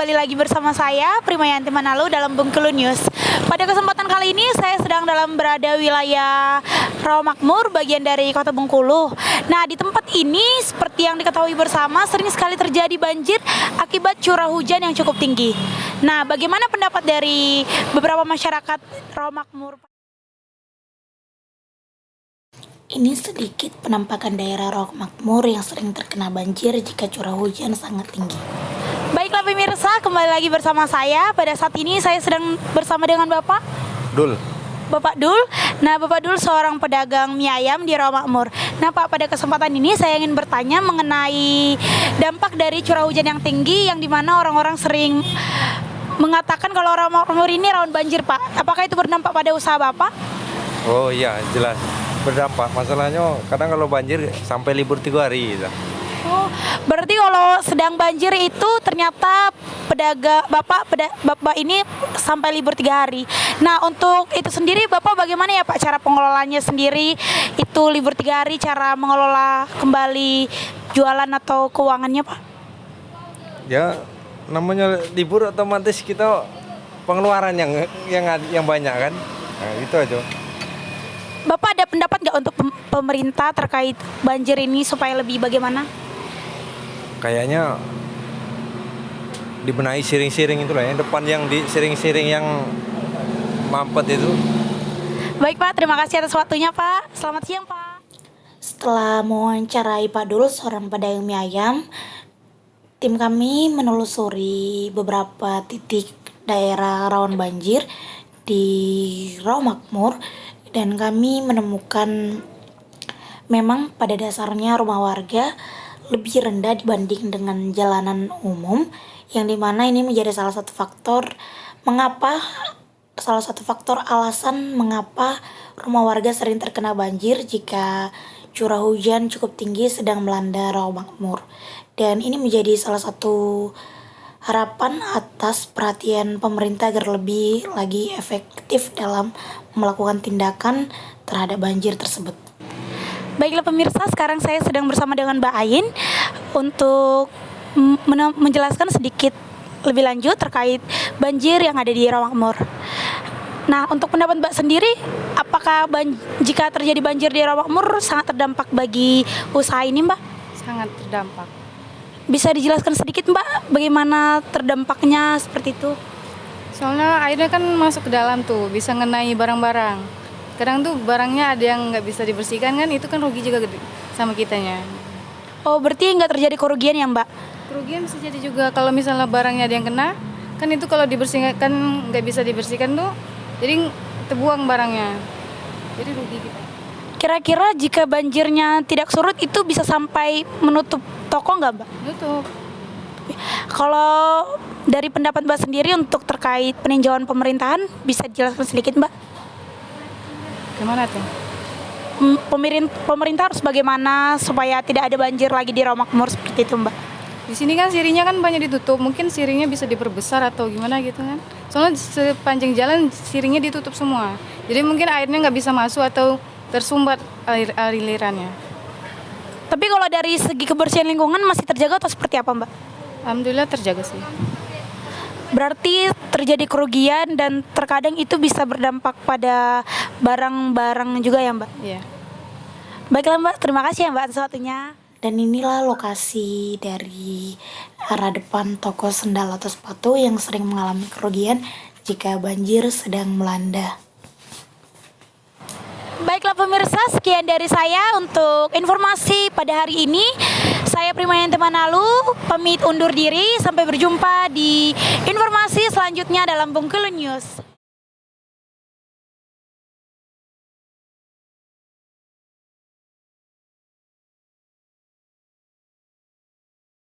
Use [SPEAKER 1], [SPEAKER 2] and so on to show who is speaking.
[SPEAKER 1] kembali lagi bersama saya Primayanti Manalu dalam Bengkulu News. Pada kesempatan kali ini saya sedang berada wilayah Rawamakmur, bagian dari Kota Bengkulu. Nah, di tempat ini seperti yang diketahui bersama sering sekali terjadi banjir akibat curah hujan yang cukup tinggi. Nah, bagaimana pendapat dari beberapa masyarakat Rawamakmur?
[SPEAKER 2] Ini sedikit penampakan daerah Rawamakmur yang sering terkena banjir jika curah hujan sangat tinggi.
[SPEAKER 1] Baiklah pemirsa, kembali lagi bersama saya. Pada saat ini saya sedang bersama dengan Bapak
[SPEAKER 3] Dul.
[SPEAKER 1] Bapak Dul. Nah, Bapak Dul seorang pedagang mie ayam di Rawamakmur. Nah, Pak, pada kesempatan ini saya ingin bertanya mengenai dampak dari curah hujan yang tinggi yang dimana orang-orang sering mengatakan kalau Rawamakmur ini rawan banjir, Pak. Apakah itu berdampak pada usaha Bapak?
[SPEAKER 3] Oh iya, jelas berdampak. Masalahnya kadang kalau banjir sampai libur 3 hari gitu.
[SPEAKER 1] Oh, berarti kalau sedang banjir itu ternyata Bapak ini sampai libur 3 hari. Nah, untuk itu sendiri Bapak bagaimana ya Pak cara pengelolaannya sendiri? Itu libur 3 hari, cara mengelola kembali jualan atau keuangannya Pak?
[SPEAKER 3] Ya, namanya libur otomatis kita pengeluaran yang banyak kan. Nah, itu aja.
[SPEAKER 1] Bapak ada pendapat nggak untuk pemerintah terkait banjir ini supaya lebih bagaimana?
[SPEAKER 3] Kayaknya dibenahi siring-siring itulah yang depan, yang di siring-siring yang mampet itu.
[SPEAKER 1] Baik Pak, terima kasih atas waktunya Pak. Selamat siang Pak.
[SPEAKER 2] Setelah mewawancarai Pak Dul, seorang pedagang mie ayam, tim kami menelusuri beberapa titik daerah rawan banjir di Rawamakmur dan kami menemukan memang pada dasarnya rumah warga lebih rendah dibanding dengan jalanan umum, yang dimana ini menjadi salah satu faktor alasan mengapa rumah warga sering terkena banjir jika curah hujan cukup tinggi sedang melanda Rawamakmur. Dan ini menjadi salah satu harapan atas perhatian pemerintah agar lebih lagi efektif dalam melakukan tindakan terhadap banjir tersebut.
[SPEAKER 1] Baiklah pemirsa, sekarang saya sedang bersama dengan Mbak Ain untuk menjelaskan sedikit lebih lanjut terkait banjir yang ada di Rawamakmur. Nah, untuk pendapat Mbak sendiri, apakah jika terjadi banjir di Rawamakmur sangat terdampak bagi usaha ini, Mbak?
[SPEAKER 4] Sangat terdampak.
[SPEAKER 1] Bisa dijelaskan sedikit, Mbak, bagaimana terdampaknya seperti itu?
[SPEAKER 4] Soalnya airnya kan masuk ke dalam tuh, bisa ngenai barang-barang. Kadang tuh barangnya ada yang nggak bisa dibersihkan kan, itu kan rugi juga sama kitanya.
[SPEAKER 1] Oh, berarti nggak terjadi kerugian ya, Mbak?
[SPEAKER 4] Kerugian bisa jadi juga kalau misalnya barangnya ada yang kena, kan itu kalau dibersihkan nggak bisa dibersihkan tuh, jadi terbuang barangnya. Jadi rugi kita.
[SPEAKER 1] Kira-kira jika banjirnya tidak surut itu bisa sampai menutup toko nggak, Mbak?
[SPEAKER 4] Nutup.
[SPEAKER 1] Kalau dari pendapat Mbak sendiri untuk terkait peninjauan pemerintahan, bisa dijelaskan sedikit, Mbak?
[SPEAKER 4] Gimana tuh?
[SPEAKER 1] Pemerintah harus bagaimana supaya tidak ada banjir lagi di Rawamakmur seperti itu, Mbak?
[SPEAKER 4] Di sini kan sirinya kan banyak ditutup, mungkin siringnya bisa diperbesar atau gimana gitu kan. Soalnya sepanjang jalan siringnya ditutup semua. Jadi mungkin airnya nggak bisa masuk atau tersumbat alirannya.
[SPEAKER 1] Tapi kalau dari segi kebersihan lingkungan masih terjaga atau seperti apa, Mbak?
[SPEAKER 4] Alhamdulillah terjaga sih.
[SPEAKER 1] Berarti terjadi kerugian dan terkadang itu bisa berdampak pada barang-barang juga ya, Mbak?
[SPEAKER 4] Iya.
[SPEAKER 1] Baiklah, Mbak, terima kasih ya, Mbak, atas waktunya.
[SPEAKER 2] Dan inilah lokasi dari arah depan toko sendal atau sepatu yang sering mengalami kerugian jika banjir sedang melanda.
[SPEAKER 1] Baiklah pemirsa, sekian dari saya untuk informasi pada hari ini. Saya Primayanti Manalu, pamit undur diri. Sampai berjumpa di informasi selanjutnya dalam Bengkulu News.